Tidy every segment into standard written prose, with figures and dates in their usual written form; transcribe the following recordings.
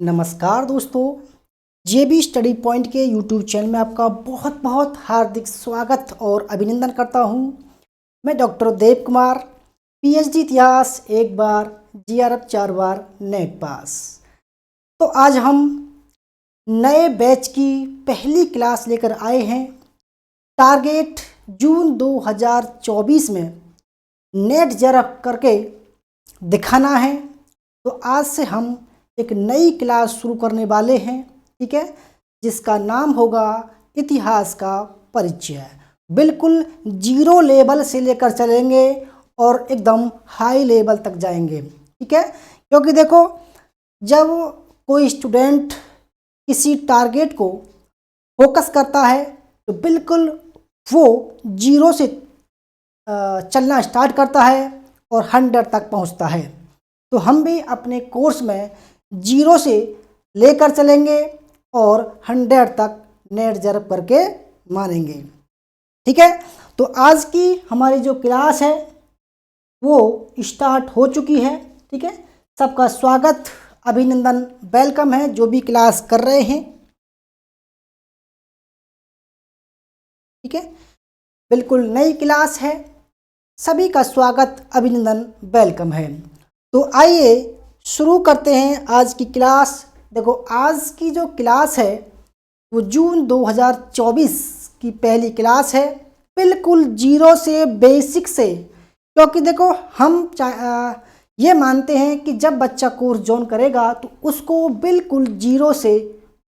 नमस्कार दोस्तों, जेबी study point के यूट्यूब चैनल में आपका बहुत बहुत हार्दिक स्वागत और अभिनंदन करता हूं। मैं डॉक्टर देव कुमार, पीएचडी इतिहास एक बार, जीआरएफ 4 बार, नेट पास। तो आज हम नए बैच की पहली क्लास लेकर आए हैं। टारगेट जून 2024 में नेट जेआरएफ करके दिखाना है। तो आज से हम एक नई क्लास शुरू करने वाले हैं, ठीक है, जिसका नाम होगा इतिहास का परिचय। बिल्कुल जीरो लेवल से लेकर चलेंगे और एकदम हाई लेवल तक जाएंगे, ठीक है। क्योंकि देखो, जब कोई स्टूडेंट किसी टारगेट को फोकस करता है तो बिल्कुल वो जीरो से चलना स्टार्ट करता है और 100 तक पहुंचता है। तो हम भी अपने कोर्स में जीरो से लेकर चलेंगे और 100 तक नेट जेआरएफ करके मानेंगे, ठीक है। तो आज की हमारी जो क्लास है वो स्टार्ट हो चुकी है, ठीक है। सबका स्वागत, अभिनंदन, वेलकम है जो भी क्लास कर रहे हैं, ठीक है। बिल्कुल नई क्लास है, सभी का स्वागत, अभिनंदन, वेलकम है। तो आइए शुरू करते हैं आज की क्लास। देखो, आज की जो क्लास है वो जून 2024 की पहली क्लास है, बिल्कुल जीरो से, बेसिक से। क्योंकि देखो, हम ये मानते हैं कि जब बच्चा कोर्स ज्वाइन करेगा तो उसको बिल्कुल जीरो से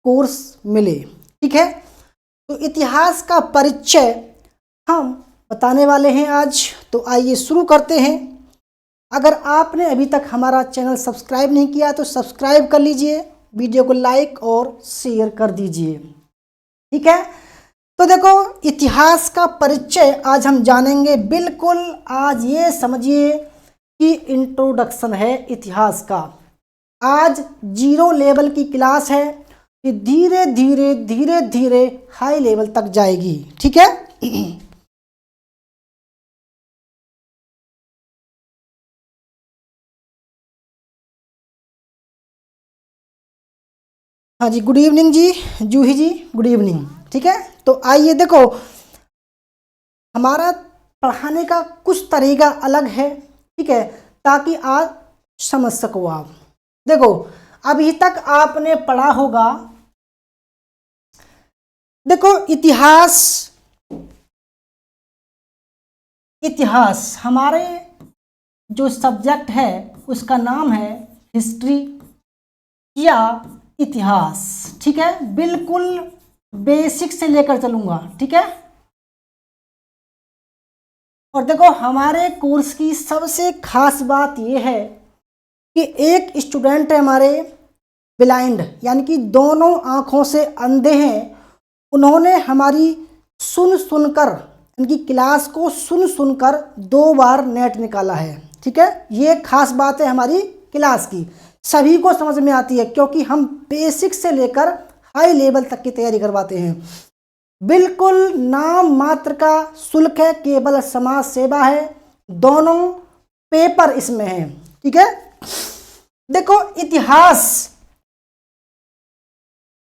कोर्स मिले, ठीक है। तो इतिहास का परिचय हम बताने वाले हैं आज। तो आइए शुरू करते हैं। अगर आपने अभी तक हमारा चैनल सब्सक्राइब नहीं किया तो सब्सक्राइब कर लीजिए, वीडियो को लाइक और शेयर कर दीजिए, ठीक है। तो देखो, इतिहास का परिचय आज हम जानेंगे। बिल्कुल आज ये समझिए कि इंट्रोडक्शन है इतिहास का। आज जीरो लेवल की क्लास है, कि धीरे धीरे धीरे धीरे हाई लेवल तक जाएगी, ठीक है। हाँ जी, गुड इवनिंग जी, जूही जी, गुड इवनिंग, ठीक है। तो आइए, देखो, हमारा पढ़ाने का कुछ तरीका अलग है, ठीक है, ताकि आज समझ सको आप। देखो, अभी तक आपने पढ़ा होगा, देखो, इतिहास हमारे जो सब्जेक्ट है उसका नाम है हिस्ट्री या इतिहास, ठीक है। बिल्कुल बेसिक से लेकर चलूंगा, ठीक है। और देखो, हमारे कोर्स की सबसे खास बात यह है कि एक स्टूडेंट है हमारे ब्लाइंड, यानी कि दोनों आंखों से अंधे हैं। उन्होंने हमारी सुनकर, इनकी क्लास को सुनकर 2 बार नेट निकाला है, ठीक है। ये खास बात है हमारी क्लास की, सभी को समझ में आती है क्योंकि हम बेसिक से लेकर हाई लेवल तक की तैयारी करवाते हैं। बिल्कुल नाम मात्र का शुल्क है, केवल समाज सेवा है, दोनों पेपर इसमें है, ठीक है। देखो, इतिहास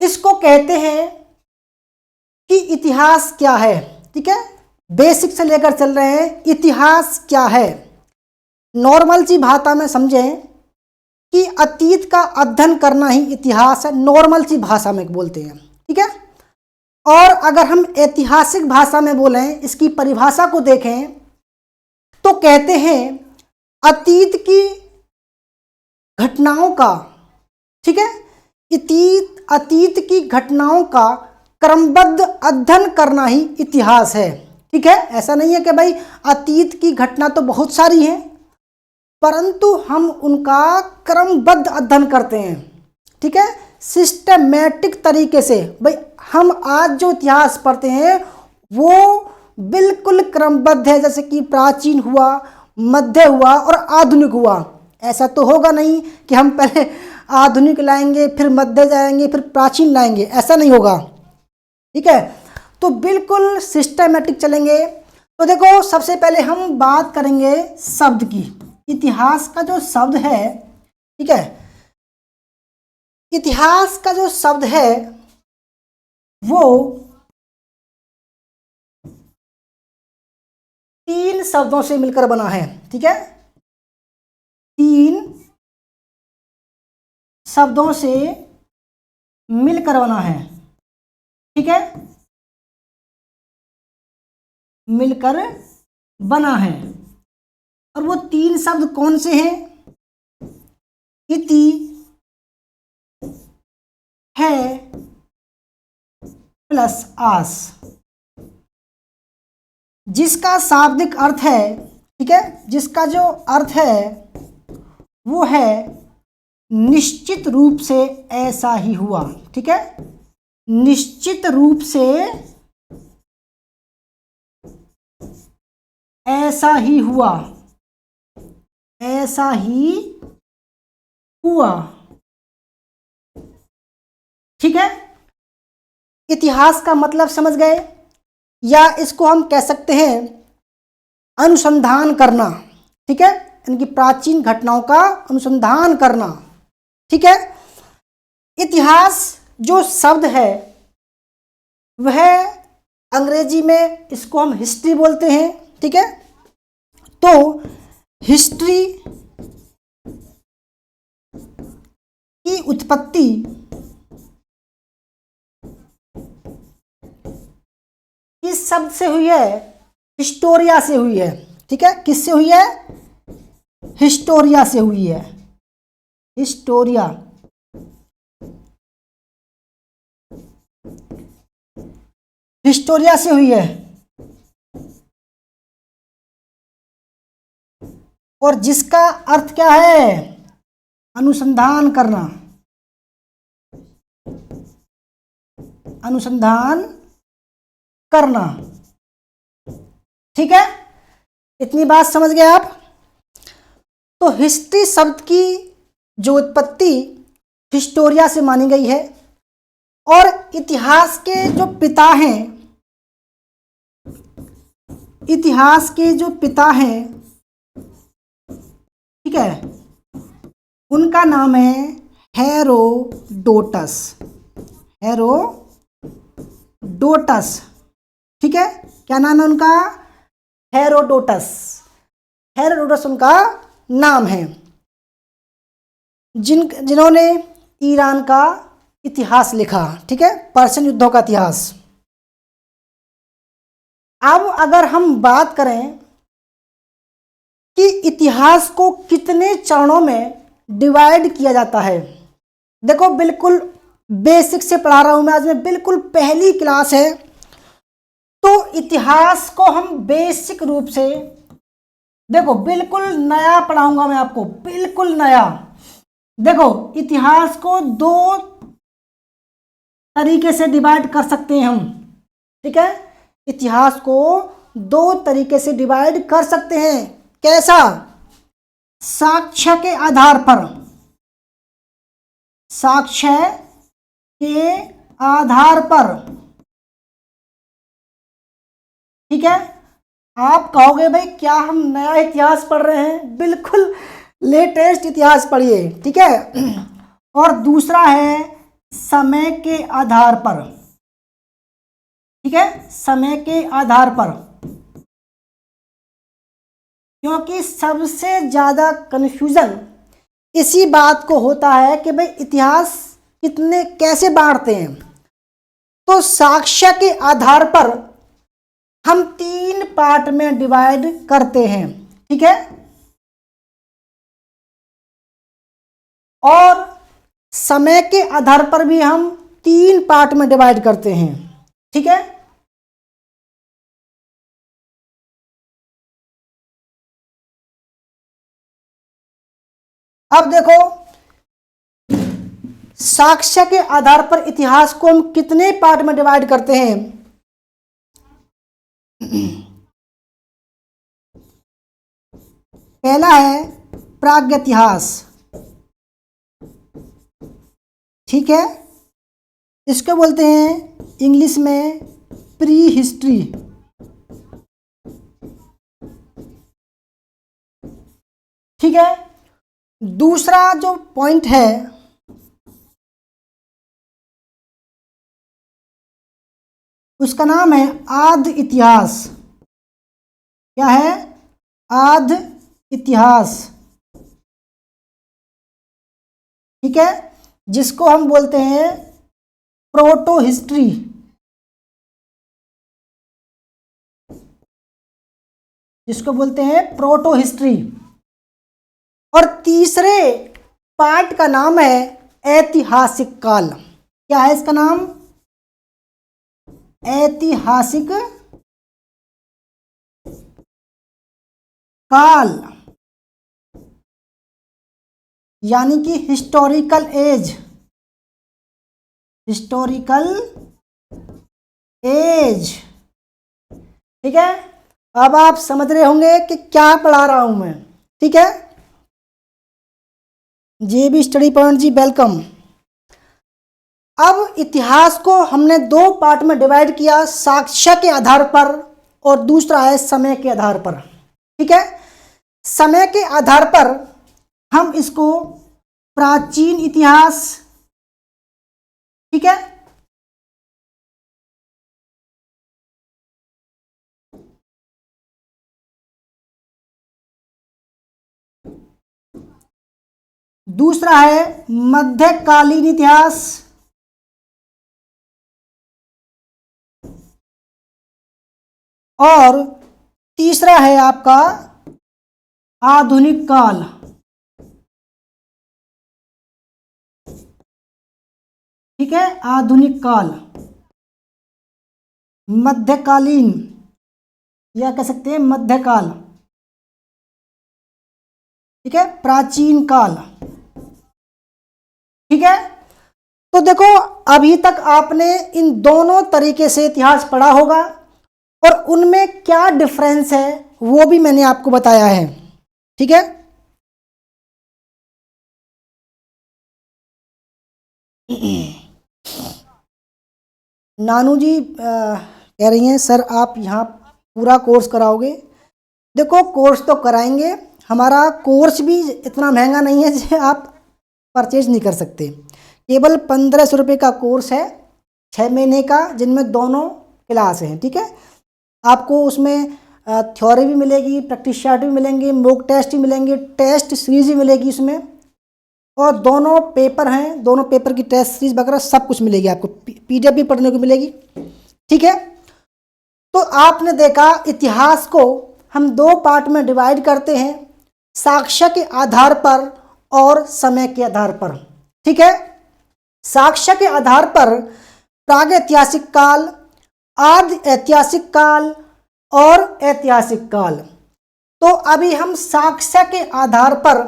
इसको कहते हैं कि इतिहास क्या है, ठीक है। बेसिक से लेकर चल रहे हैं, इतिहास क्या है। नॉर्मल सी भाषा में समझें कि अतीत का अध्ययन करना ही इतिहास है, नॉर्मल सी भाषा में बोलते हैं, ठीक है। और अगर हम ऐतिहासिक भाषा में बोलें, इसकी परिभाषा को देखें तो कहते हैं अतीत की घटनाओं का, ठीक है, अतीत की घटनाओं का क्रमबद्ध अध्ययन करना ही इतिहास है, ठीक है। ऐसा नहीं है कि भाई अतीत की घटना तो बहुत सारी हैं, परंतु हम उनका क्रमबद्ध अध्ययन करते हैं, ठीक है, सिस्टमैटिक तरीके से। भाई हम आज जो इतिहास पढ़ते हैं वो बिल्कुल क्रमबद्ध है, जैसे कि प्राचीन हुआ, मध्य हुआ और आधुनिक हुआ। ऐसा तो होगा नहीं कि हम पहले आधुनिक लाएंगे, फिर मध्य जाएंगे, फिर प्राचीन लाएंगे, ऐसा नहीं होगा, ठीक है। तो बिल्कुल सिस्टमैटिक चलेंगे। तो देखो, सबसे पहले हम बात करेंगे शब्द की। इतिहास का जो शब्द है, ठीक है, इतिहास का जो शब्द है वो 3 शब्दों से मिलकर बना है। ठीक है, 3 शब्दों से मिलकर बना है। ठीक है, मिलकर बना है। और वो 3 शब्द कौन से हैं? इति है प्लस आस, जिसका शाब्दिक अर्थ है, ठीक है, जिसका जो अर्थ है वो है निश्चित रूप से ऐसा ही हुआ। ठीक है, निश्चित रूप से ऐसा ही हुआ, ऐसा ही हुआ। ठीक है, इतिहास का मतलब समझ गए, या इसको हम कह सकते हैं अनुसंधान करना। ठीक है, इनकी प्राचीन घटनाओं का अनुसंधान करना। ठीक है, इतिहास जो शब्द है वह अंग्रेजी में इसको हम हिस्ट्री बोलते हैं। ठीक है, तो हिस्ट्री की उत्पत्ति किस शब्द से हुई है? हिस्टोरिया से हुई है। ठीक है, किससे हुई है? हिस्टोरिया से हुई है। हिस्टोरिया, हिस्टोरिया से हुई है। और जिसका अर्थ क्या है? अनुसंधान करना, अनुसंधान करना। ठीक है, इतनी बात समझ गए आप? तो हिस्ट्री शब्द की जो उत्पत्ति हिस्टोरिया से मानी गई है, और इतिहास के जो पिता हैं, इतिहास के जो पिता हैं, ठीक है, उनका नाम है हेरोडोटस। हेरोडोटस। ठीक है, क्या नाम है उनका? हेरोडोटस। हेरोडोटस उनका नाम है, जिन्होंने ईरान का इतिहास लिखा। ठीक है, पर्शियन युद्धों का इतिहास। अब अगर हम बात करें कि इतिहास को कितने चरणों में डिवाइड किया जाता है, देखो बिल्कुल बेसिक से पढ़ा रहा हूं मैं आज, में बिल्कुल पहली क्लास है, तो इतिहास को हम बेसिक रूप से, देखो बिल्कुल नया पढ़ाऊंगा मैं आपको, बिल्कुल नया। देखो इतिहास को 2 तरीके से डिवाइड कर सकते हैं हम। ठीक है, इतिहास को 2 तरीके से डिवाइड कर सकते हैं। कैसा? साक्ष्य के आधार पर, साक्ष्य के आधार पर। ठीक है, आप कहोगे भाई क्या हम नया इतिहास पढ़ रहे हैं? बिल्कुल लेटेस्ट इतिहास पढ़िए। ठीक है, और दूसरा है समय के आधार पर। ठीक है, समय के आधार पर, क्योंकि सबसे ज्यादा कंफ्यूजन इसी बात को होता है कि भाई इतिहास कितने कैसे बांटते हैं। तो साक्ष्य के आधार पर हम 3 पार्ट में डिवाइड करते हैं। ठीक है, और समय के आधार पर भी हम 3 पार्ट में डिवाइड करते हैं। ठीक है, अब देखो साक्ष्य के आधार पर इतिहास को हम कितने पार्ट में डिवाइड करते हैं? पहला है प्रागैतिहास। ठीक है, इसको बोलते हैं इंग्लिश में प्री हिस्ट्री। ठीक है, दूसरा जो पॉइंट है उसका नाम है आदि इतिहास। क्या है? आदि इतिहास। ठीक है, जिसको हम बोलते हैं प्रोटो हिस्ट्री। जिसको बोलते हैं प्रोटो हिस्ट्री। और तीसरे पार्ट का नाम है ऐतिहासिक काल। क्या है इसका नाम? ऐतिहासिक काल, यानी कि हिस्टोरिकल एज। Historical as. ठीक है, अब आप समझ रहे होंगे कि क्या पढ़ा रहा हूं मैं। ठीक है, JB स्टडी पॉइंट जी वेलकम। अब इतिहास को हमने दो पार्ट में डिवाइड किया, साक्ष्य के आधार पर और दूसरा है समय के आधार पर। ठीक है, समय के आधार पर हम इसको प्राचीन इतिहास, ठीक है, दूसरा है मध्यकालीन इतिहास, और तीसरा है आपका आधुनिक काल। ठीक है, आधुनिक काल, मध्यकालीन या कह सकते हैं मध्यकाल। ठीक है, प्राचीन काल। ठीक है, तो देखो अभी तक आपने इन दोनों तरीके से इतिहास पढ़ा होगा और उनमें क्या डिफरेंस है वो भी मैंने आपको बताया है। ठीक है, नानू जी कह रही हैं सर आप यहाँ पूरा कोर्स कराओगे। देखो कोर्स तो कराएंगे, हमारा कोर्स भी इतना महंगा नहीं है जो आप परचेज नहीं कर सकते। केवल 1500 रुपये का कोर्स है, 6 महीने का, जिनमें दोनों क्लास हैं। ठीक है, आपको उसमें थ्योरी भी मिलेगी, प्रैक्टिस चार्ट भी मिलेंगे, मॉक टेस्ट भी मिलेंगे, टेस्ट सीरीज भी मिलेगी उसमें, और दोनों पेपर हैं, दोनों पेपर की टेस्ट सीरीज वगैरह सब कुछ मिलेगी आपको, PDF भी पढ़ने को मिलेगी। ठीक है, तो आपने देखा इतिहास को हम दो पार्ट में डिवाइड करते हैं, साक्ष्य के आधार पर और समय के आधार पर। ठीक है, साक्ष्य के आधार पर प्रागैतिहासिक काल, आदि ऐतिहासिक काल और ऐतिहासिक काल। तो अभी हम साक्ष्य के आधार पर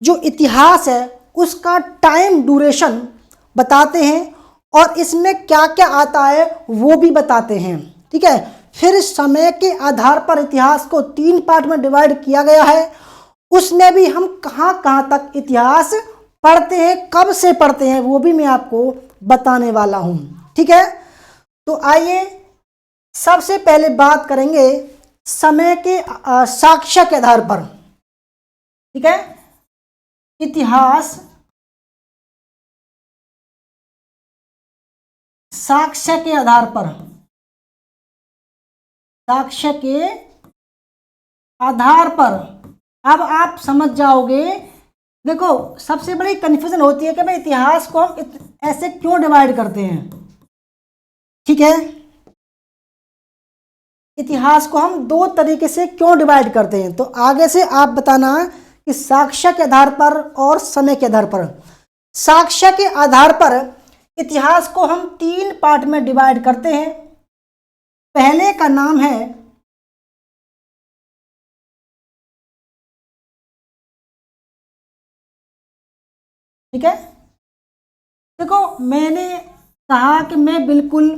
जो इतिहास है उसका टाइम ड्यूरेशन बताते हैं और इसमें क्या क्या आता है वो भी बताते हैं। ठीक है, फिर समय के आधार पर इतिहास को 3 पार्ट में डिवाइड किया गया है, उसमें भी हम कहां कहां तक इतिहास पढ़ते हैं, कब से पढ़ते हैं, वो भी मैं आपको बताने वाला हूं। ठीक है, तो आइए सबसे पहले बात करेंगे समय के साक्ष्य के आधार पर। ठीक है, इतिहास साक्ष्य के आधार पर, साक्ष्य के आधार पर। अब आप समझ जाओगे। देखो सबसे बड़ी कंफ्यूजन होती है कि भाई इतिहास को हम ऐसे क्यों डिवाइड करते हैं। ठीक है, इतिहास को हम दो तरीके से क्यों डिवाइड करते हैं, तो आगे से आप बताना कि साक्ष्य के आधार पर और समय के आधार पर। साक्ष्य के आधार पर इतिहास को हम 3 पार्ट में डिवाइड करते हैं। पहले का नाम है ठीक है, देखो मैंने कहा कि मैं बिल्कुल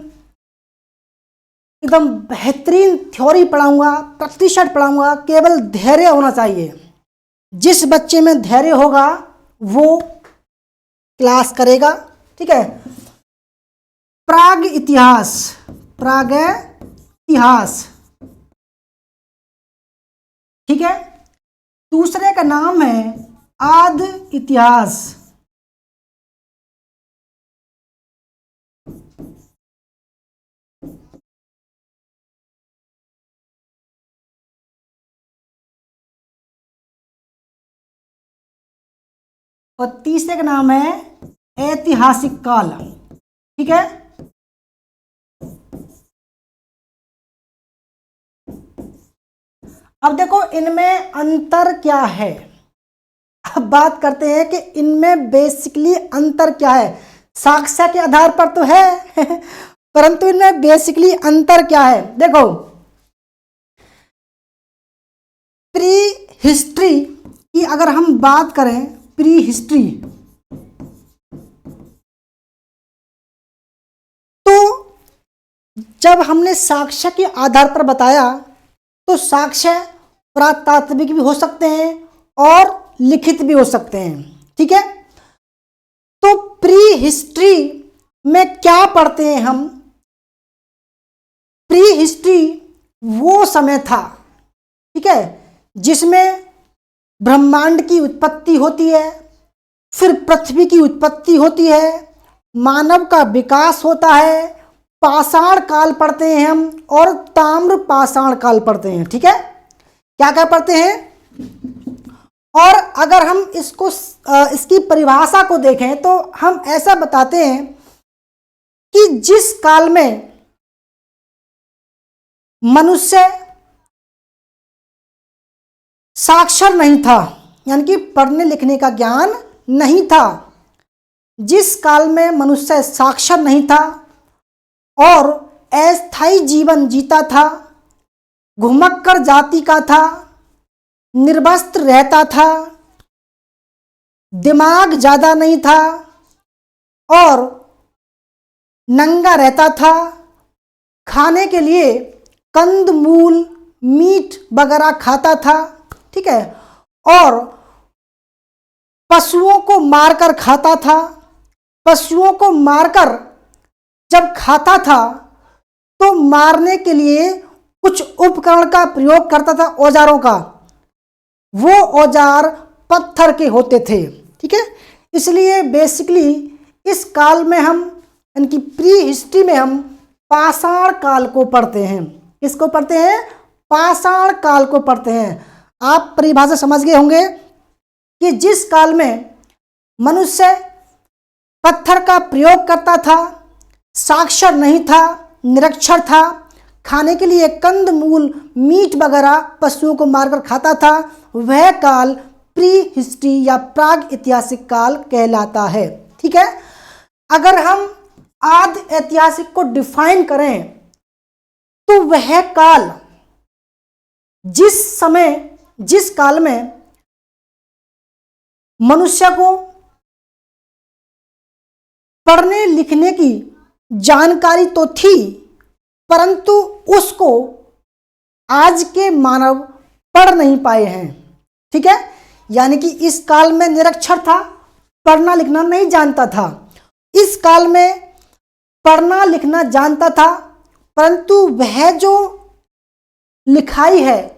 एकदम बेहतरीन थ्योरी पढ़ाऊंगा, प्रतिशत पढ़ाऊंगा, केवल धैर्य होना चाहिए। जिस बच्चे में धैर्य होगा वो क्लास करेगा। ठीक है, प्राग इतिहास, प्राग इतिहास। ठीक है, दूसरे का नाम है आदि इतिहास। और तीसरे का नाम है ऐतिहासिक काल। ठीक है, अब देखो इनमें अंतर क्या है। अब बात करते हैं कि इनमें बेसिकली अंतर क्या है। साक्ष्य के आधार पर तो है परंतु इनमें बेसिकली अंतर क्या है। देखो, प्री हिस्ट्री की अगर हम बात करें, प्री हिस्ट्री, तो जब हमने साक्ष्य के आधार पर बताया तो साक्ष्य पुरातात्विक भी हो सकते हैं और लिखित भी हो सकते हैं। ठीक है, तो प्री हिस्ट्री में क्या पढ़ते हैं हम। प्री हिस्ट्री वो समय था, ठीक है, जिसमें ब्रह्मांड की उत्पत्ति होती है, फिर पृथ्वी की उत्पत्ति होती है, मानव का विकास होता है, पाषाण काल पढ़ते हैं हम और ताम्र पाषाण काल पढ़ते हैं। ठीक है, क्या क्या पढ़ते हैं। और अगर हम इसको इसकी परिभाषा को देखें तो हम ऐसा बताते हैं कि जिस काल में मनुष्य साक्षर नहीं था, यानी कि पढ़ने लिखने का ज्ञान नहीं था, जिस काल में मनुष्य साक्षर नहीं था और अस्थायी जीवन जीता था, घुमक्कड़ जाति का था, निर्वस्त्र रहता था, दिमाग ज्यादा नहीं था और नंगा रहता था, खाने के लिए कंद मूल मीट वगैरह खाता था। ठीक है, और पशुओं को मारकर खाता था। पशुओं को मारकर जब खाता था तो मारने के लिए कुछ उपकरण का प्रयोग करता था, औजारों का। वो औजार पत्थर के होते थे। ठीक है, इसलिए बेसिकली इस काल में हम, इनकी प्री हिस्ट्री में हम पाषाण काल को पढ़ते हैं। किसको पढ़ते हैं? पाषाण काल को पढ़ते हैं। आप परिभाषा समझ गए होंगे कि जिस काल में मनुष्य पत्थर का प्रयोग करता था, साक्षर नहीं था, निरक्षर था, खाने के लिए कंद मूल मीट वगैरह पशुओं को मारकर खाता था, वह काल प्री हिस्ट्री या प्राग ऐतिहासिक काल कहलाता है। ठीक है, अगर हम आदि ऐतिहासिक को डिफाइन करें तो वह काल जिस काल में मनुष्य को पढ़ने लिखने की जानकारी तो थी, परंतु उसको आज के मानव पढ़ नहीं पाए हैं। ठीक है, यानी कि इस काल में निरक्षर था, पढ़ना लिखना नहीं जानता था। इस काल में पढ़ना लिखना जानता था, परंतु वह जो लिखाई है,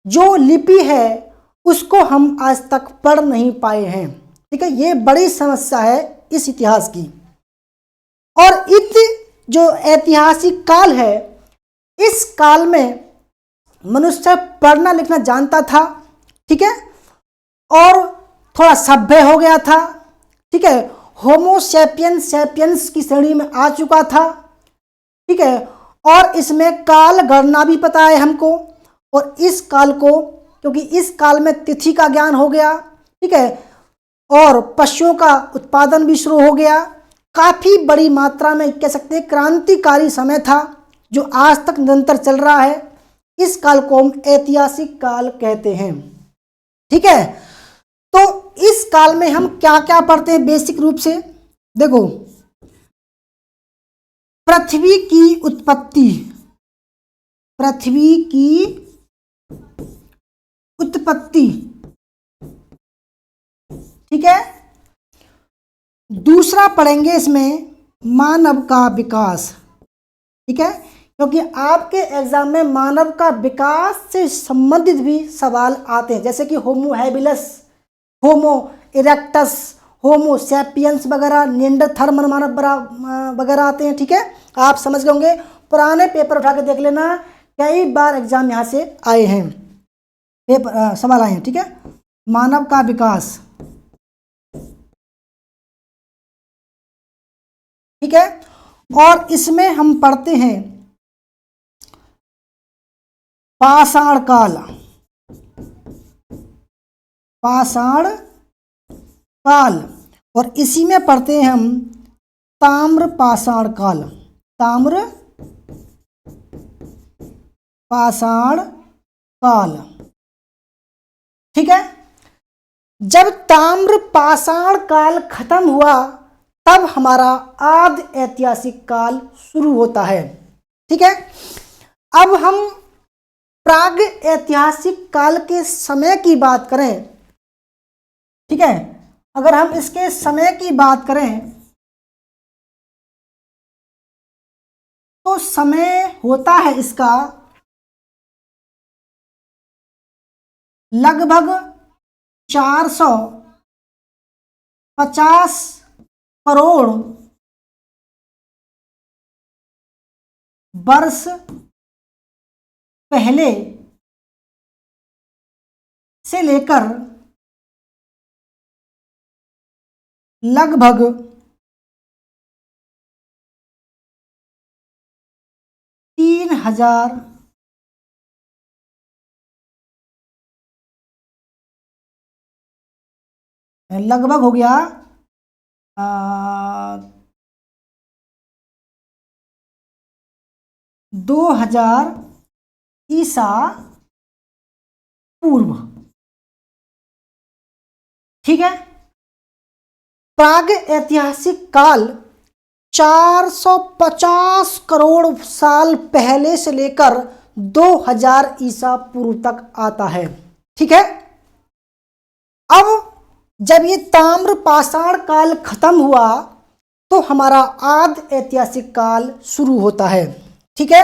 जो लिपि है, उसको हम आज तक पढ़ नहीं पाए हैं। ठीक है, ये बड़ी समस्या है इस इतिहास की। और इस जो ऐतिहासिक काल है, इस काल में मनुष्य पढ़ना लिखना जानता था। ठीक है, और थोड़ा सभ्य हो गया था। ठीक है, होमो सैपियंस की श्रेणी में आ चुका था। ठीक है, और इसमें काल गणना भी पता है हमको। और इस काल को, क्योंकि इस काल में तिथि का ज्ञान हो गया, ठीक है, और पशुओं का उत्पादन भी शुरू हो गया। काफ़ी बड़ी मात्रा में कह सकते हैं क्रांतिकारी समय था, जो आज तक निरंतर चल रहा है। इस काल को हम ऐतिहासिक काल कहते हैं। ठीक है, तो इस काल में हम क्या क्या पढ़ते हैं बेसिक रूप से। देखो, पृथ्वी की उत्पत्ति, पृथ्वी की उत्पत्ति, ठीक है। दूसरा पढ़ेंगे इसमें मानव का विकास। ठीक है, क्योंकि आपके एग्जाम में मानव का विकास से संबंधित भी सवाल आते हैं, जैसे कि होमो हैबिलस, होमो इरेक्टस, होमो सैपियंस वगैरह, निएंडरथाल मानव वगैरह आते हैं। ठीक है, आप समझ गए होंगे, पुराने पेपर उठा के देख लेना, कई बार एग्जाम यहाँ से आए हैं, पेपर सवाल आए हैं। ठीक है, मानव का विकास, और इसमें हम पढ़ते हैं पाषाण काल। पाषाण काल। और इसी में पढ़ते हैं हम ताम्र पाषाण काल। ताम्र पाषाण काल। ठीक है। जब ताम्र पाषाण काल खत्म हुआ तब हमारा आदि ऐतिहासिक काल शुरू होता है। ठीक है। अब हम प्राग ऐतिहासिक काल के समय की बात करें, ठीक है, अगर हम इसके समय की बात करें तो समय होता है इसका लगभग 450 करोड़ वर्ष पहले से लेकर लगभग 3000 लगभग हो गया 2000 ईसा पूर्व। ठीक है। प्राग ऐतिहासिक काल 450 करोड़ साल पहले से लेकर 2000 ईसा पूर्व तक आता है। ठीक है। अब जब ये ताम्र पाषाण काल खत्म हुआ तो हमारा आदि ऐतिहासिक काल शुरू होता है। ठीक है।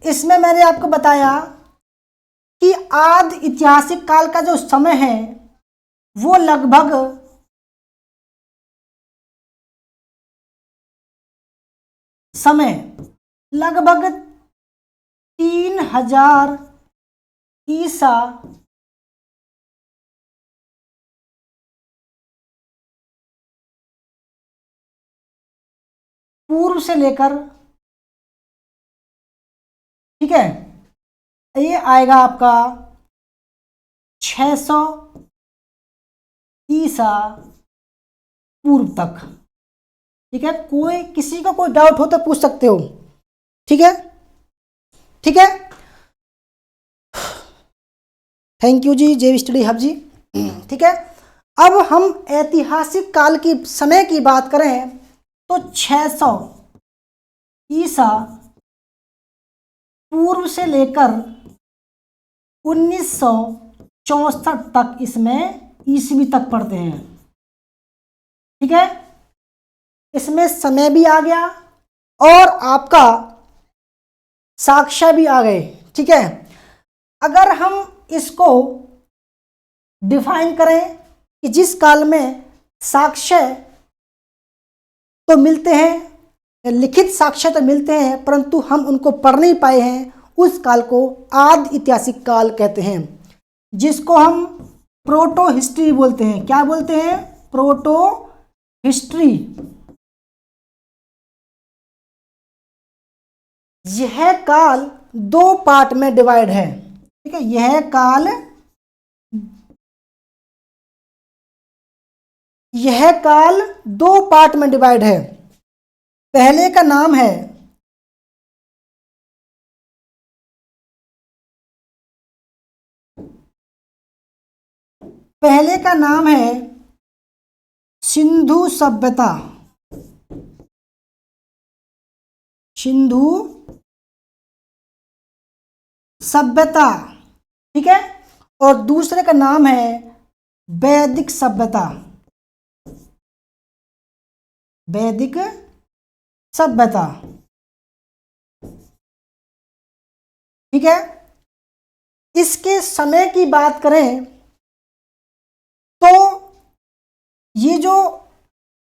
इसमें मैंने आपको बताया कि आदि ऐतिहासिक काल का जो समय है वो लगभग समय लगभग 3000 ईसा पूर्व से लेकर, ठीक है, ये आएगा आपका 600 ईसा पूर्व तक। ठीक है। कोई किसी को कोई डाउट हो तो पूछ सकते हो। ठीक है। ठीक है। थैंक यू जी, जेवी स्टडी हब जी। ठीक है। अब हम ऐतिहासिक काल की समय की बात करें तो 600 ईसा पूर्व से लेकर 1964 तक इसमें ईस्वी तक पढ़ते हैं। ठीक है। इसमें समय भी आ गया और आपका साक्ष्य भी आ गए। ठीक है। अगर हम इसको डिफाइन करें कि जिस काल में साक्ष्य तो मिलते हैं, लिखित साक्ष्य तो मिलते हैं परंतु हम उनको पढ़ नहीं पाए हैं, उस काल को आदि ऐतिहासिक काल कहते हैं, जिसको हम प्रोटो हिस्ट्री बोलते हैं। क्या बोलते हैं? Proto history. यह काल 2 पार्ट में डिवाइड है। ठीक है। यह काल 2 पार्ट में डिवाइड है। पहले का नाम है सिंधु सभ्यता। सिंधु सभ्यता। ठीक है। और दूसरे का नाम है वैदिक सभ्यता। वैदिक सभ्यता। ठीक है। इसके समय की बात करें तो ये जो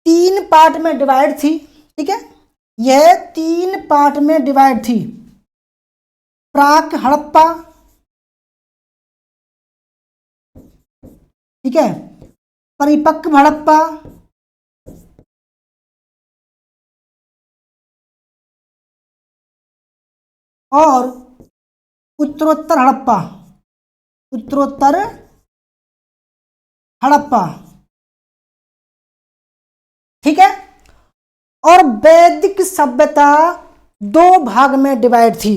3 पार्ट में डिवाइड थी, ठीक है, यह 3 पार्ट में डिवाइड थी। प्राक हड़प्पा, ठीक है, परिपक्व हड़प्पा और उत्तरोत्तर हड़प्पा, उत्तरोत्तर हड़प्पा। ठीक है। और वैदिक सभ्यता दो भाग में डिवाइड थी।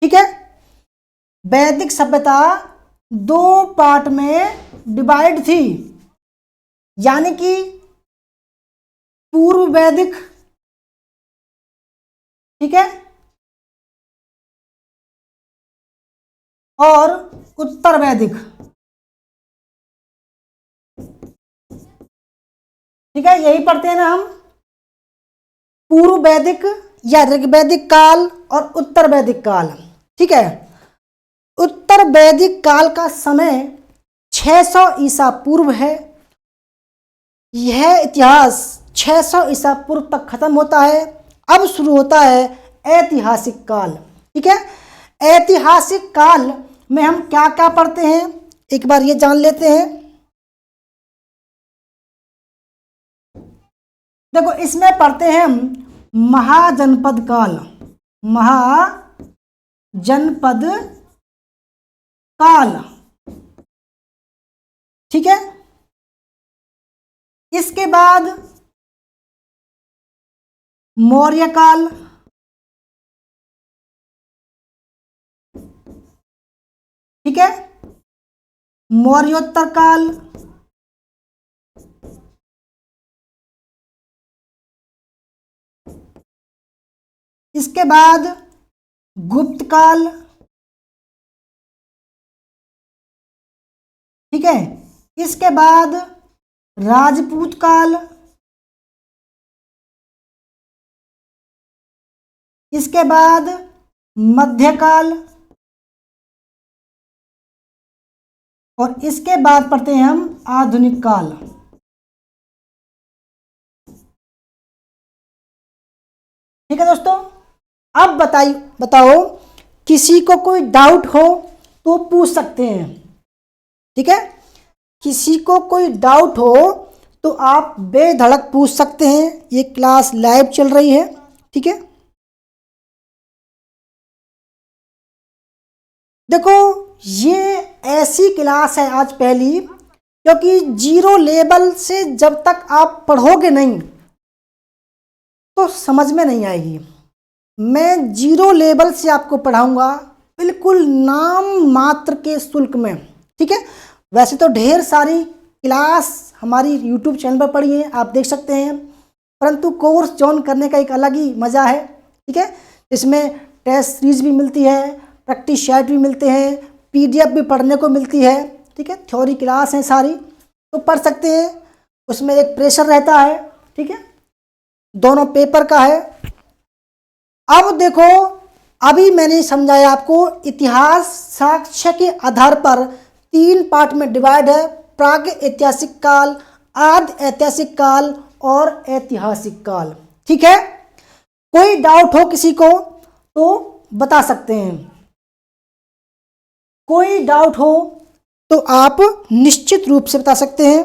ठीक है, वैदिक सभ्यता दो पार्ट में डिवाइड थी, यानी कि पूर्व वैदिक, ठीक है, और उत्तर वैदिक। ठीक है, यही पढ़ते हैं ना हम, पूर्व वैदिक या ऋग्वैदिक काल और उत्तर वैदिक काल। ठीक है, उत्तर वैदिक काल का समय 600 ईसा पूर्व है। यह इतिहास 600 ईसा पूर्व तक खत्म होता है। अब शुरू होता है ऐतिहासिक काल। ठीक है, ऐतिहासिक काल में हम क्या क्या पढ़ते हैं एक बार ये जान लेते हैं। देखो, इसमें पढ़ते हैं हम महाजनपद काल, महाजनपद काल। ठीक है, इसके बाद मौर्य काल। ठीक है, मौर्योत्तर काल। इसके बाद गुप्त काल। ठीक है, इसके बाद राजपूत काल। इसके बाद मध्यकाल। और इसके बाद पढ़ते हैं हम आधुनिक काल। ठीक है दोस्तों, अब बताओ, किसी को कोई डाउट हो तो पूछ सकते हैं। ठीक है, किसी को कोई डाउट हो तो आप बेधड़क पूछ सकते हैं। ये क्लास लाइव चल रही है। ठीक है, देखो, ये ऐसी क्लास है आज पहली, क्योंकि जीरो लेवल से जब तक आप पढ़ोगे नहीं तो समझ में नहीं आएगी। मैं जीरो लेवल से आपको पढ़ाऊंगा, बिल्कुल नाम मात्र के शुल्क में। ठीक है, वैसे तो ढेर सारी क्लास हमारी यूट्यूब चैनल पर पड़ी है, आप देख सकते हैं, परंतु कोर्स ज्वाइन करने का एक अलग ही मज़ा है। ठीक है, इसमें टेस्ट सीरीज भी मिलती है, प्रैक्टिस सेट भी मिलते हैं, पीडीएफ भी पढ़ने को मिलती है। ठीक है, थ्योरी क्लास है सारी, तो पढ़ सकते हैं। उसमें एक प्रेशर रहता है। ठीक है, दोनों पेपर का है। अब देखो, अभी मैंने समझाया आपको, इतिहास साक्ष्य के आधार पर तीन पार्ट में डिवाइड है, प्राग ऐतिहासिक काल, आद्य ऐतिहासिक काल और ऐतिहासिक काल। ठीक है, कोई डाउट हो किसी को तो बता सकते हैं, कोई डाउट हो तो आप निश्चित रूप से बता सकते हैं।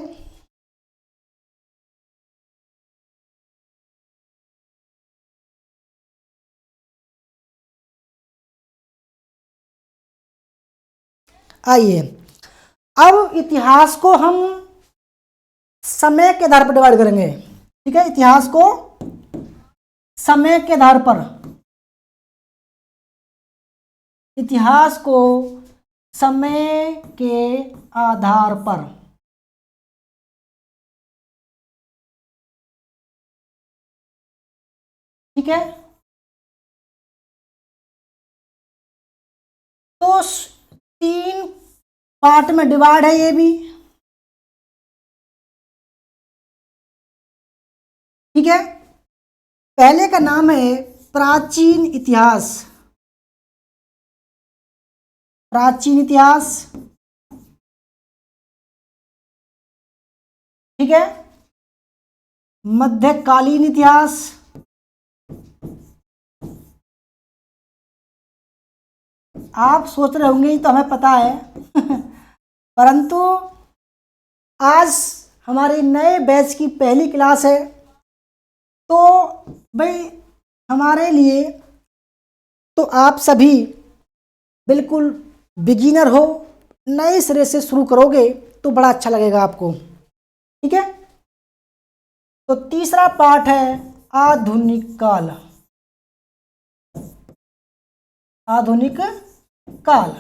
आइए, अब इतिहास को हम समय के आधार पर डिवाइड करेंगे। ठीक है, इतिहास को समय के आधार पर, इतिहास को समय के आधार पर। ठीक है, तो तीन पार्ट में डिवाइड है ये भी। ठीक है, पहले का नाम है प्राचीन इतिहास, प्राचीन इतिहास। ठीक है, मध्यकालीन इतिहास। आप सोच रहे होंगे तो हमें पता है परंतु आज हमारे नए बैच की पहली क्लास है, तो भाई हमारे लिए तो आप सभी बिल्कुल बिगिनर हो, नए सिरे से शुरू करोगे तो बड़ा अच्छा लगेगा आपको। ठीक है, तो तीसरा पार्ट है आधुनिक काल। आधुनिक काल,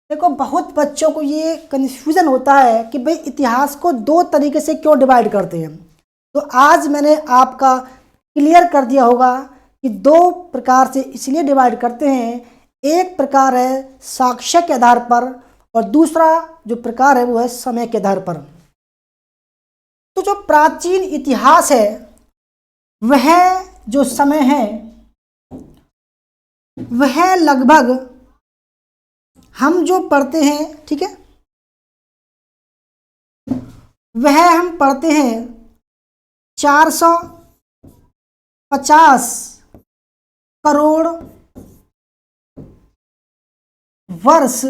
देखो बहुत बच्चों को ये कन्फ्यूजन होता है कि भाई इतिहास को दो तरीके से क्यों डिवाइड करते हैं। तो आज मैंने आपका क्लियर कर दिया होगा कि दो प्रकार से इसलिए डिवाइड करते हैं। एक प्रकार है साक्ष्य के आधार पर और दूसरा जो प्रकार है वो है समय के आधार पर। तो जो प्राचीन इतिहास है वह जो समय है वह लगभग हम जो पढ़ते हैं, ठीक है, वह हम पढ़ते हैं 450 करोड़ वर्ष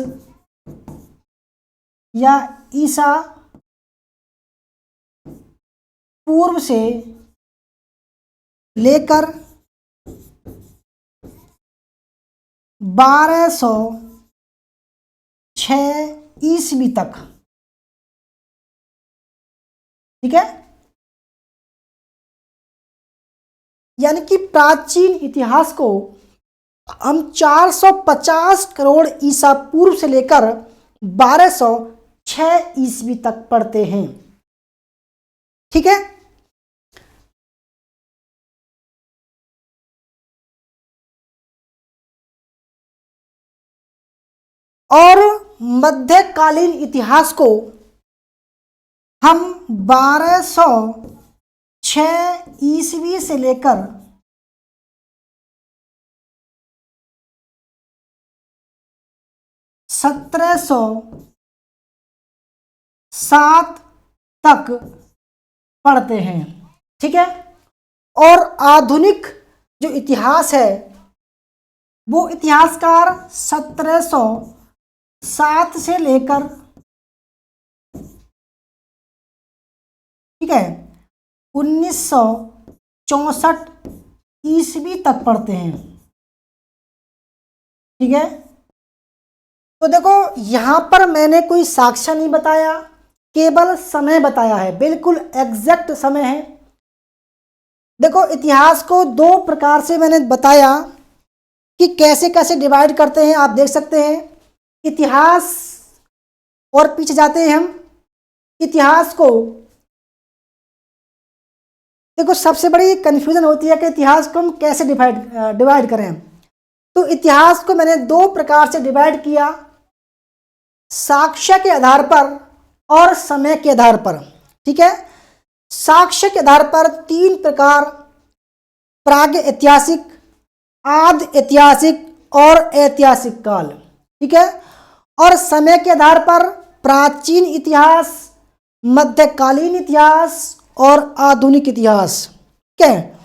या ईसा पूर्व से लेकर 1206 ईस्वी तक। ठीक है, यानी कि प्राचीन इतिहास को हम 450 करोड़ ईसा पूर्व से लेकर 1206 ईस्वी तक पढ़ते हैं। ठीक है, और मध्यकालीन इतिहास को हम 1206 ईस्वी से लेकर 1707 तक पढ़ते हैं। ठीक है, और आधुनिक जो इतिहास है वो इतिहासकार 1707 से लेकर, ठीक है, 1964 ईस्वी तक पढ़ते हैं। ठीक है, तो देखो यहां पर मैंने कोई साक्ष्य नहीं बताया, केवल समय बताया है, बिल्कुल एग्जैक्ट समय है। देखो इतिहास को दो प्रकार से मैंने बताया कि कैसे कैसे डिवाइड करते हैं, आप देख सकते हैं। इतिहास, और पीछे जाते हैं हम, इतिहास को देखो सबसे बड़ी कंफ्यूजन होती है कि इतिहास को हम कैसे डिवाइड करें। तो इतिहास को मैंने दो प्रकार से डिवाइड किया, साक्ष्य के आधार पर और समय के आधार पर। ठीक है, साक्ष्य के आधार पर तीन प्रकार, प्राग ऐतिहासिक, आद ऐतिहासिक और ऐतिहासिक काल। ठीक है, और समय के आधार पर प्राचीन इतिहास, मध्यकालीन इतिहास और आधुनिक इतिहास। ठीक है,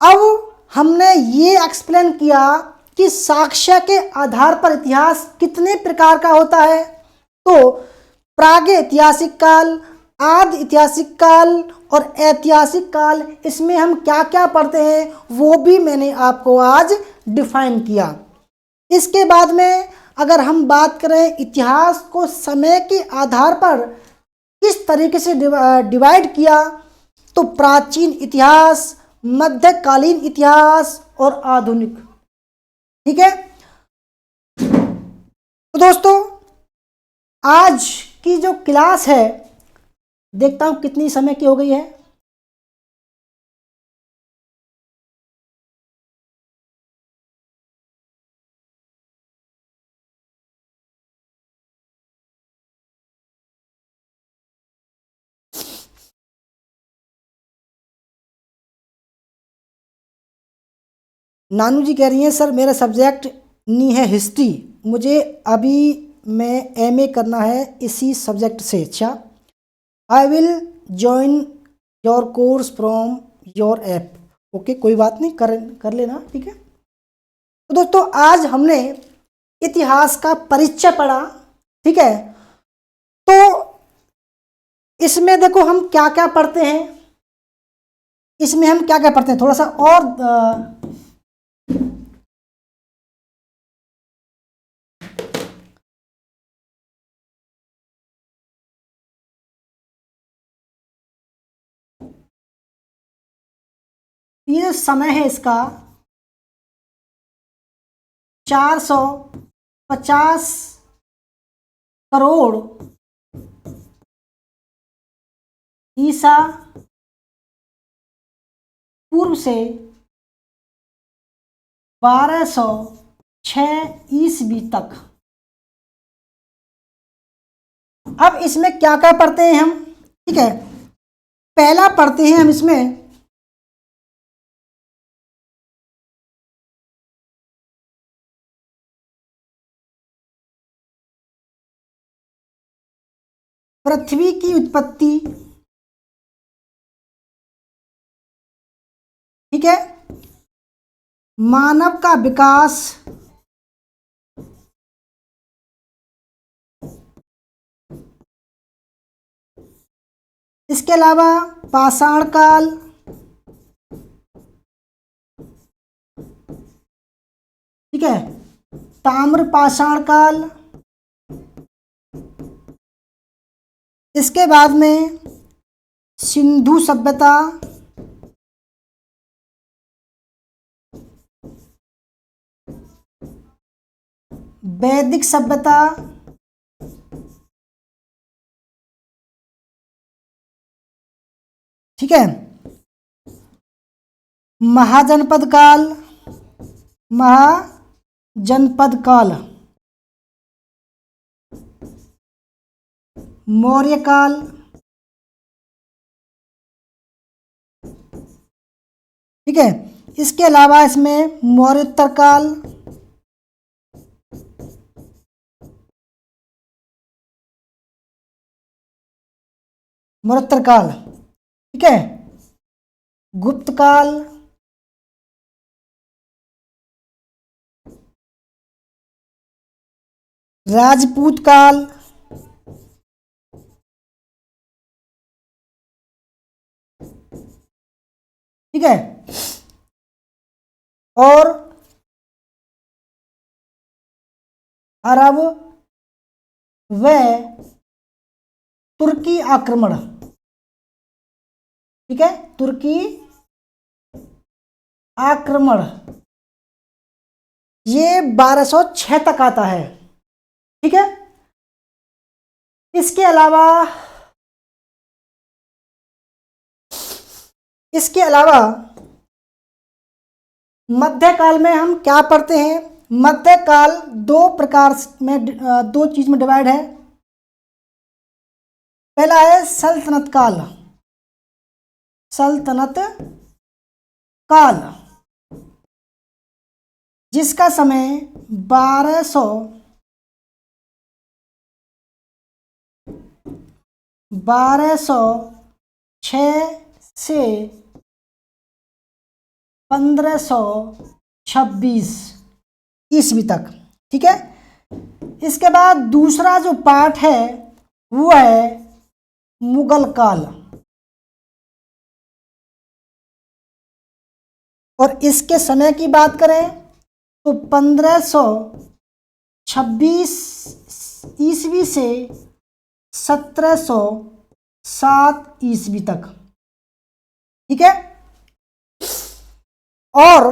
अब हमने ये एक्सप्लेन किया कि साक्ष्य के आधार पर इतिहास कितने प्रकार का होता है। तो प्राग ऐतिहासिक काल, आदि ऐतिहासिक काल और ऐतिहासिक काल, इसमें हम क्या क्या पढ़ते हैं वो भी मैंने आपको आज डिफाइन किया। इसके बाद में अगर हम बात करें इतिहास को समय के आधार पर किस तरीके से डिवाइड किया, तो प्राचीन इतिहास, मध्यकालीन इतिहास और आधुनिक। ठीक है, तो दोस्तों आज की जो क्लास है, देखता हूं कितनी समय की हो गई है। नानू जी कह रही हैं सर मेरा सब्जेक्ट नहीं है हिस्ट्री, मुझे अभी मैं एमए करना है इसी सब्जेक्ट से। अच्छा, I will join your course from your app. Okay, कोई बात नहीं, कर लेना। ठीक है, तो दोस्तों आज हमने इतिहास का परिचय पढ़ा। ठीक है, तो इसमें देखो हम क्या क्या पढ़ते हैं, इसमें हम क्या क्या पढ़ते हैं, थोड़ा सा और ये जो समय है इसका 450 करोड़ ईसा पूर्व से 1206 ईस्वी तक। अब इसमें क्या क्या पढ़ते हैं हम, ठीक है। पहला पढ़ते हैं हम इसमें पृथ्वी की उत्पत्ति, ठीक है। मानव का विकास, इसके अलावा पाषाण काल, ठीक है। ताम्र पाषाण काल, इसके बाद में सिंधु सभ्यता, वैदिक सभ्यता, ठीक है। महाजनपद काल, महाजनपद काल, मौर्य काल, ठीक है। इसके अलावा इसमें मौर्योत्तर काल, मौर्योत्तर काल, ठीक है। गुप्त काल, राजपूत काल, ठीक है। और अरब व तुर्की आक्रमण, ठीक है। तुर्की आक्रमण ये 1206 तक आता है, ठीक है। इसके अलावा मध्यकाल में हम क्या पढ़ते हैं। मध्यकाल दो प्रकार में, दो चीज में डिवाइड है। पहला है सल्तनत काल, सल्तनत काल जिसका समय 1206 से 1526 ईस्वी तक, ठीक है। इसके बाद दूसरा जो पार्ट है वो है मुगल काल, और इसके समय की बात करें तो 1526 ईस्वी से 1707 ईस्वी तक, ठीक है। और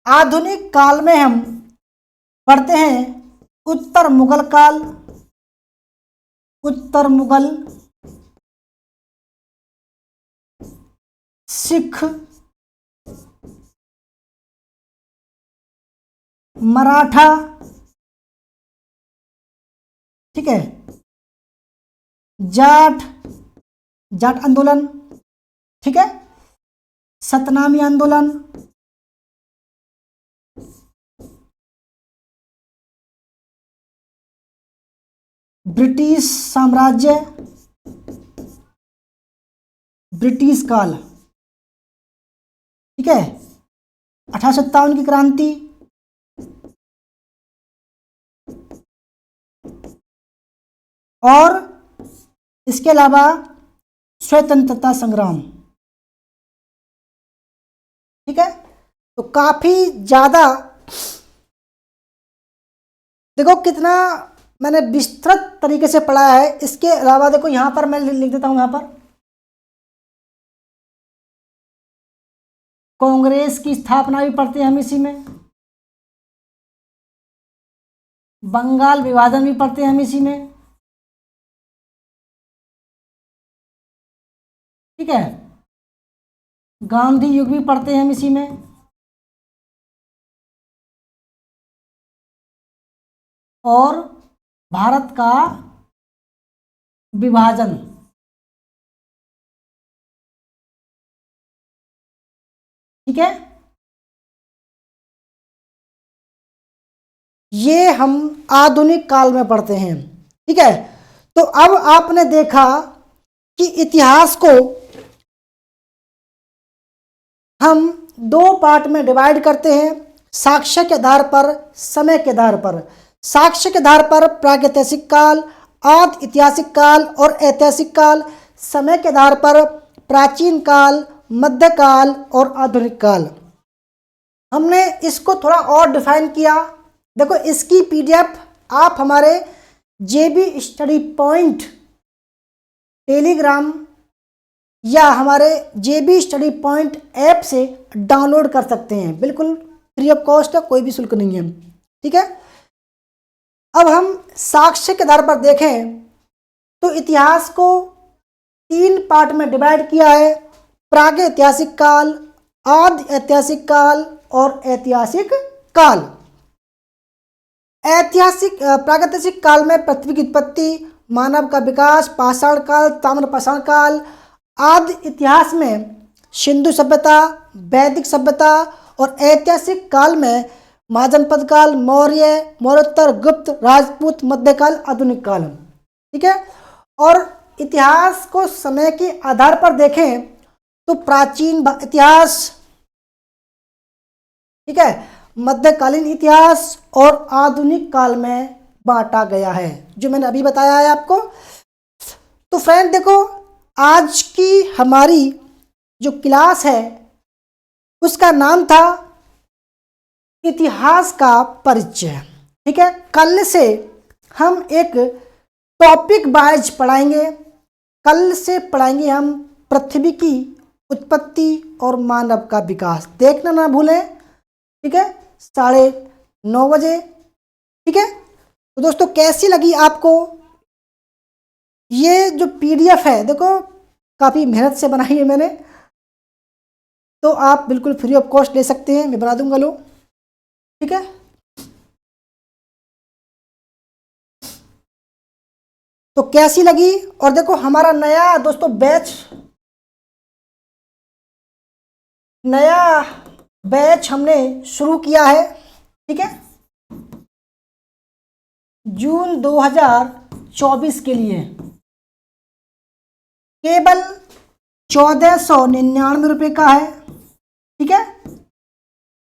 आधुनिक काल में हम पढ़ते हैं उत्तर मुगल काल, उत्तर मुगल, सिख, मराठा, ठीक है। जाट आंदोलन, ठीक है। सतनामी आंदोलन, ब्रिटिश साम्राज्य, ब्रिटिश काल, ठीक है। 1857 की क्रांति, और इसके अलावा स्वतंत्रता संग्राम, ठीक है। तो काफी ज्यादा देखो कितना मैंने विस्तृत तरीके से पढ़ाया है। इसके अलावा देखो यहां पर मैं लिख देता हूं, यहां पर कांग्रेस की स्थापना भी पढ़ते हैं हम इसी में, बंगाल विभाजन भी पढ़ते हैं हम इसी में, ठीक है, गांधी युग भी पढ़ते हैं हम इसी में, और भारत का विभाजन, ठीक है। ये हम आधुनिक काल में पढ़ते हैं, ठीक है। तो अब आपने देखा कि इतिहास को हम दो पार्ट में डिवाइड करते हैं, साक्ष्य के आधार पर, समय के आधार पर। साक्ष्य के आधार पर प्रागैतिहासिक काल, आदि ऐतिहासिक काल और ऐतिहासिक काल। समय के आधार पर प्राचीन काल, मध्यकाल और आधुनिक काल। हमने इसको थोड़ा और डिफाइन किया। देखो, इसकी पीडीएफ आप हमारे जेबी स्टडी पॉइंट टेलीग्राम या हमारे जेबी स्टडी पॉइंट ऐप से डाउनलोड कर सकते हैं, बिल्कुल फ्री ऑफ कॉस्ट है, कोई भी शुल्क नहीं है, ठीक है। अब हम साक्ष्य के आधार पर देखें तो इतिहास को 3 पार्ट में डिवाइड किया है, प्रागैतिहासिक काल, आदि ऐतिहासिक काल और ऐतिहासिक काल। प्रागैतिहासिक काल में पृथ्वी की उत्पत्ति, मानव का विकास, पाषाण काल, ताम्र पाषाण काल। आदि इतिहास में सिंधु सभ्यता, वैदिक सभ्यता और ऐतिहासिक काल में महाजनपद काल, मौर्य, मौर्योत्तर, गुप्त, राजपूत, मध्यकाल, आधुनिक काल, ठीक है। और इतिहास को समय के आधार पर देखें तो प्राचीन इतिहास, ठीक है, मध्यकालीन इतिहास और आधुनिक काल में बांटा गया है, जो मैंने अभी बताया है आपको। तो फ्रेंड देखो, आज की हमारी जो क्लास है उसका नाम था इतिहास का परिचय, ठीक है। कल से हम एक टॉपिक वाइज पढ़ाएंगे। कल से पढ़ाएंगे हम पृथ्वी की उत्पत्ति और मानव का विकास। देखना ना भूलें, ठीक है, 9:30 बजे, ठीक है। तो दोस्तों, कैसी लगी आपको ये जो पीडीएफ है? देखो, काफ़ी मेहनत से बनाई है मैंने, तो आप बिल्कुल फ्री ऑफ कॉस्ट ले सकते हैं, मैं बना दूंगा, लो, ठीक है। तो कैसी लगी? और देखो, हमारा नया दोस्तों बैच हमने शुरू किया है, ठीक है, जून 2024 के लिए। केवल 1499 रुपये का है, ठीक है।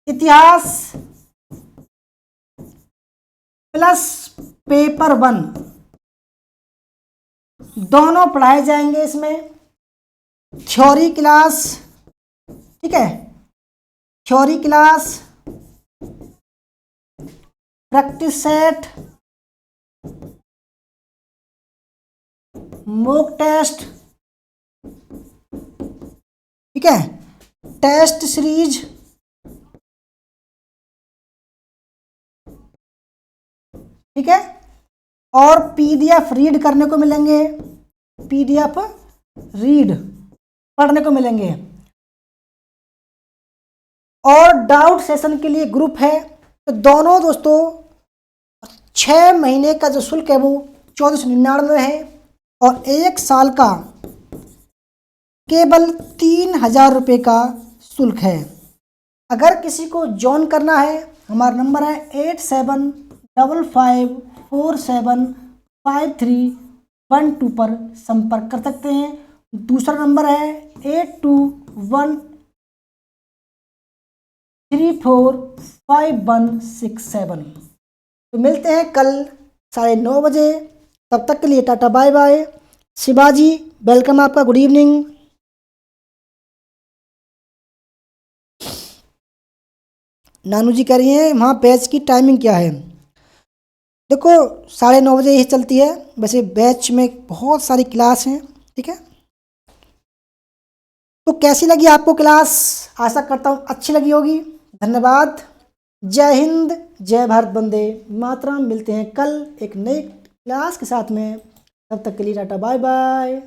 इतिहास प्लस पेपर 1 दोनों पढ़ाए जाएंगे इसमें। थ्योरी क्लास, ठीक है, theory class, practice set, mock test, ठीक है, टेस्ट सीरीज, ठीक है, और पीडीएफ रीड करने को मिलेंगे, पीडीएफ रीड पढ़ने को मिलेंगे। और डाउट सेशन के लिए ग्रुप है। तो दोनों दोस्तों 6 महीने का जो शुल्क है वो 1499 है, और 1 साल का केवल 3000 रुपये का शुल्क है। अगर किसी को ज्वाइन करना है, हमारा नंबर है 8755475312 पर संपर्क कर सकते हैं। दूसरा नंबर है 8213455167। तो मिलते हैं कल 9:30 बजे। तब तक के लिए ta-ta bye bye. Shivaji welcome आपका, गुड इवनिंग। नानू जी कह रही हैं वहाँ बैच की टाइमिंग क्या है? देखो, 9:30 बजे ही चलती है, वैसे बैच में बहुत सारी क्लास हैं, ठीक है। तो कैसी लगी आपको क्लास? आशा करता हूँ अच्छी लगी होगी। धन्यवाद। जय हिंद, जय भारत, वंदे मातरम। मिलते हैं कल एक नई क्लास के साथ में। तब तक के लिए टाटा बाय बाय।